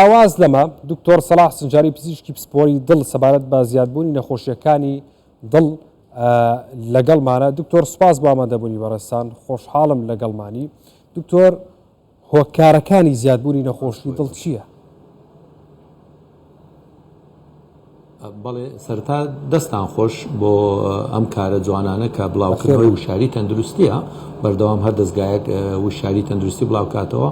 ئاواز لەمە دکتۆر سەلاح سنجاری پزیشکی پسپۆری دڵ سەبارەت بە زیادبوونی نەخۆشیەکانی دڵ لەگەڵمانە. دکتۆر سوپاس بۆ ئامادەبوونی بەڕێستان، خۆشحاڵم لەگەڵمانی. دکتۆر، هۆکارەکانی زیادبوونی نەخۆشی دڵ چییە؟ بەڵێ سەرتا دەستان خۆش بۆ ئەم کارە جوانانە کە بڵاوکردنەوەی وشاری تەندروستیە، بەردەوام هەر دەستگایەک وشاری تەندروستی بڵاوکاتەوە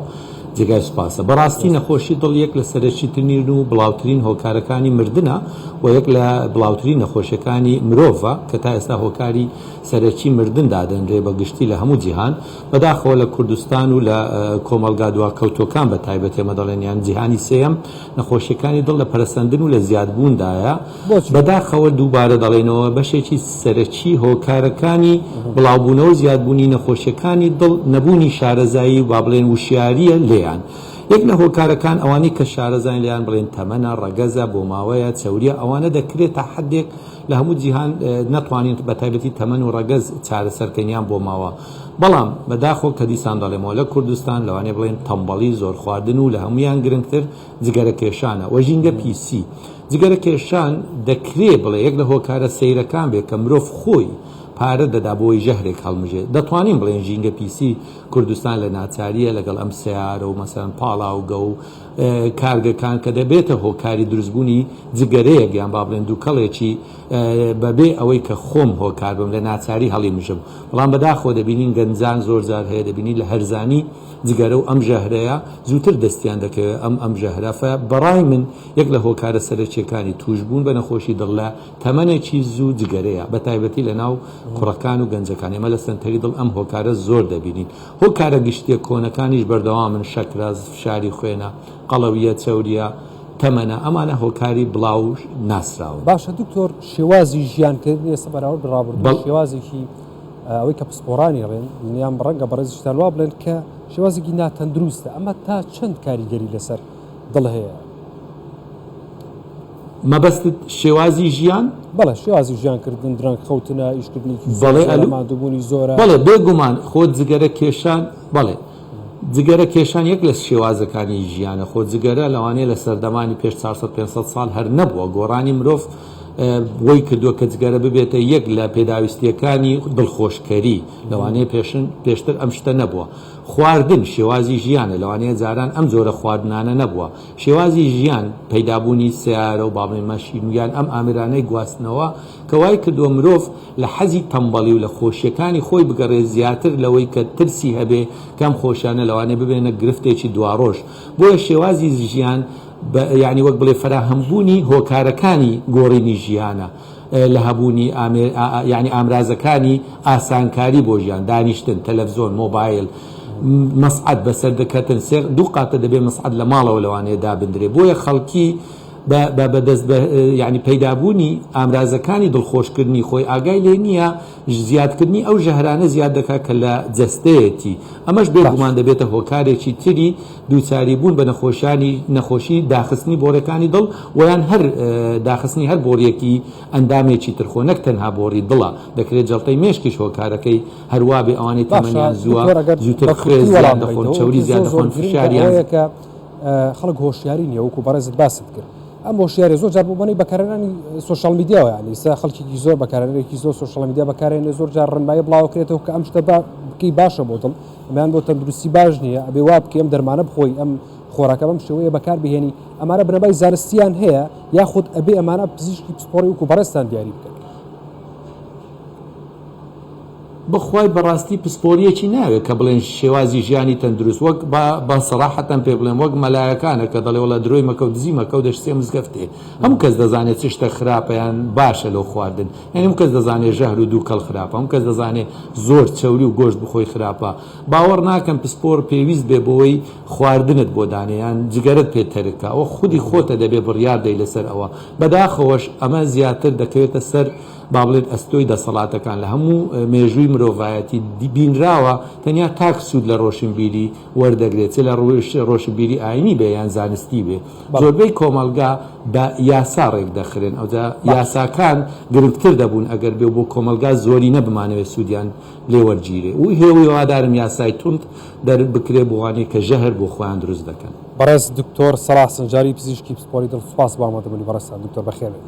جێگای سوپاسە. بەڕاستی نەخۆشی دڵ یەک لە سەرەکیترین و بڵاوترین هۆکارەکانی مردنە و یەک لە بڵاوترین نەخۆشیەکانی مرۆڤە کە تا ئێستا هۆکاری سەرەکی مردن دادەنرێ بە گشتی لە هەموو جیهان، بەداخەوە لە کوردستان و لە کۆمەلگا دواکەوتۆکان بە تایبەت ئێمە دەڵێنیان جیهانی سێەم نەخۆشیەکانی دڵ لە پەرسەندن و لە زیادبووندایە. بەداخەوە دووبارە دەڵێنەوە بەشێکی سەرەکی هۆکارەکانی بڵاوبوونەوە زیادبوونی نەخۆشیەکانی دڵ نەبوونی شارەزایی با بڵێن وشیاریە لێیان. یەک لە هۆکارەکان ئەوانەی کە شارەزای لیان بڵێن تەمەنە، ڕەگەزە، بۆ ماوەیە، چەوریە، ئەوانە دەکرێت تا حدێک لە هەموو جیهان نەتوانین بە تایبەتی تەمەن و ڕەگەز چارەسەرکەنیان بۆ ماوە. بەڵام بەداخۆ کە دیسان دەڵێمەوە لە کوردستان لەوانێ بڵێن تەمبەڵی، زۆر خواردن و لە هەمویان گرنگتر جگەرە کێشانە و ژینگە پیسی. جگەرە کێشان دەکرێت بڵێ یەک لە هۆکارە سەیرەکان بێت کە مرۆڤ خۆی پارە دەدا بۆی ژەهرێک هەڵمژێت. دەتوانین بڵێن ژینگە پیسی کوردستان لە ناچاریە لەگەڵ ئەم سیارە و مەسەن پاڵاوگە و کارگەکان کە دەبێتە هۆکاری دروستبوونی جگەرەیەک یان با بڵێن دووکەڵێکی بەبێ ئەوەی کە خۆم هۆکار بم لە ناچاری هەڵی مژم. بەڵام بەداخۆ دەبینین گەنجان زۆر جار هەیە، دەبینی لە هەرزانی جگەرە و ئەم ژەهرەیە زووتر دەستیان دەکەوێت ئەم ژەهرە. بەڕای من یەک لە هۆکارە سەرەکیەکانی توشبوون بە نەخۆشی دڵ لە تەمەنێکی زوو جگەرەیە، بە تایبەتی لە ناو کوڕەکان و گەنجەکان. ئێمە لە سنتەری دڵ ئەم هۆکارە زۆر دەبینین. هۆکارە گشتیە کۆنەکانیش بەردەوامن، شەکرە، فشاری خوێنە، قەڵەویە، چەوریە، تەمەنە، ئەمانە هۆکاری بڵاو ناسراوە. باشە دکتۆر، شێوازی ژیانکردنی ئێستا بەراورد بە ڕابردوو شێوازێکی ئەوەی کە پسپۆرانی ڕێن یان ڕەنگە بەڕێزیشتان وا بڵێن کە شێوازێکی ناتەندروستە، ئەمە تا چەند کاریگەری لەسەر دڵ هەیە؟ مەبەستت شێوازی ژیان؟ بەڵێ شێوازی ژیانکردن، درەنگ خەوتنە، ئیشکردنێکی زۆرمادووبوونی زۆرە. بەڵێ بێگومان خۆت جگەرە کێشان، بەڵێ جگەرە کێشان یەک لە شێوازەکانی ژیانە. خۆ جگەرە لەوانەیە لە سەردەمانی پێش 400-500 ساڵ هەر نەبووە. گۆڕانی مرۆڤ بۆی کردووە کە جگەرە ببێتە یەک لە پێداویستیەکانی دڵخۆشکەری. لەوانەیە پێشتر ئەم شتە نەبووە. خواردن شێوازی ژیانە، لەوانەیە جاران ئەم جۆرە خواردنانە نەبووە. شێوازی ژیان پەیدابوونی سیارە و باڵێ مەشینویان ئەم ئامرانەی گواستنەوە کە وای کردووە مرۆڤ لە حەزی تەمبەڵی و لە خۆشیەکانی خۆی بگەڕێ زیاتر لەوەی کە ترسی هەبێ کەم خۆشیانە لەوانەیە ببێنە گرفتێکی دواڕۆژ. بۆیە شێوازی ژیان یعنی وەک بڵێ فراهەمبوونی هۆکارەکانی گۆڕینی ژیانە لە هەبوونی یعنی ئامرازەکانی ئاسانکاری بۆ ژیان، دانیشتن، تەلەڤزۆن، مۆبایل، مەسعەد بەسەر دەکەتن. دوو قاتە دەبێ مەسعەد لە ماڵەوە لەوانەیە دابدرێ. بۆیە خەڵکی بەدەست یعنی پەیدابوونی ئامرازەکانی دڵخۆشکردنی خۆی ئاگای لێ نییە، زیادکردنی ئەو ژەهرانە زیاد دەکات کە لە جەستەیەتی. ئەمەش بێگومان دەبێتە هۆکارێکی تری دووچاری بوون بە نەخۆشی داخستنی بۆڕەکانی دڵ ویان هەر داخستنی هەر بۆریەکی ئەندامێکی ترخۆ، نەک تەنها بۆڕی دڵە. دەکرێت جەڵتەی مێشکیش هۆکارەکەی هەروە بێ ئەوانەی تەمەنیان زووە، زووتر خوێ زیاد دەخۆن، چەوری زیاد دەخۆن، فشاریان. خەڵک هۆشیاری نییە، وەکو بەڕێزت باست کرد. ئەم هۆشیاری زۆر جار بوونی بەکارهێنانی سوشال میدیاوە، یعنی ئێستا خەڵکێکی زۆر بەکارهێنەرێکی زۆر سوشال میدیا بەکارهێنێ، زۆر جار ڕێنمایی بڵاوکرێتەوە کە ئەم شتە بکەی باشە بۆ دڵ، ئەمەیان بۆ تەندروستی باش نییە، ئەبێ وا بکەی ئەم دەرمانە بخۆی، ئەم خۆراکە بەم شێوەیە بەکار بهێنی. ئەمانە بنەمای زانستیان هەیە، یاخود ئەبێ ئەمانە پزیشکی پسپۆڕی وەکو بەڕێزتان دیاری بکەن. بخوای بەڕاستی پسپۆریەکی ناوێت کە بڵێن شێوازی ژیانی تەندروست، وەک بە سەراحەتەن پێ بڵێن وەک مەلایەکانە کە دەڵێ وەڵا درۆی مەکە و دزی مەکە و دەشتێ مزگەفتێ. هەموو کەس دەزانێت چ شتە خراپەیان باشە لەو خواردن، یعنی هەموو کەس دەزانێت ژەهر و دووکەڵ خراپە، هەموو کەس دەزانێت زۆر چەوری و گۆشت بخۆی خراپە. باوەڕ ناکەم پسپۆر پێویست بێ بۆی خواردنت بۆ دانێیان جگەرت پێتەرکە، ئەوە خودی خۆتە دەبێ بڕیار دەی لەسەر ئەوە. بەداخەوەش ئەمە زیاتر دەکەوێتە سەر با بڵێت ئەستۆی دەسەڵاتەکان لە هەموو مێژووی مرۆڤایەتی بینراوە تەنیا تاک سوود لە ڕۆشنبیری وەردەگرێت، لە ڕۆشنبیری ئاینی بێ یان زانستی بێ. زۆربەی کۆمەلگا بە یاسا ڕێک دەخرێن، ئەوجا یاساکان گرنگتر دەبوون ئەگەر بێ بۆ کۆمەلگا زۆری نەبمانەوێت سوودیان لێوەرگیرێ. و هێوی وادارم یاسای تونند بکرێ بۆوانەی کە ژەهر بۆ خۆیان دروست دەکەن. بەڕێز دکتۆر سەلاح سنجاری پزیشکی پسپۆڕی دڵ سوپاس بۆ ئامادەبوونی بەڕێستان دکتۆر بەخێر بێت.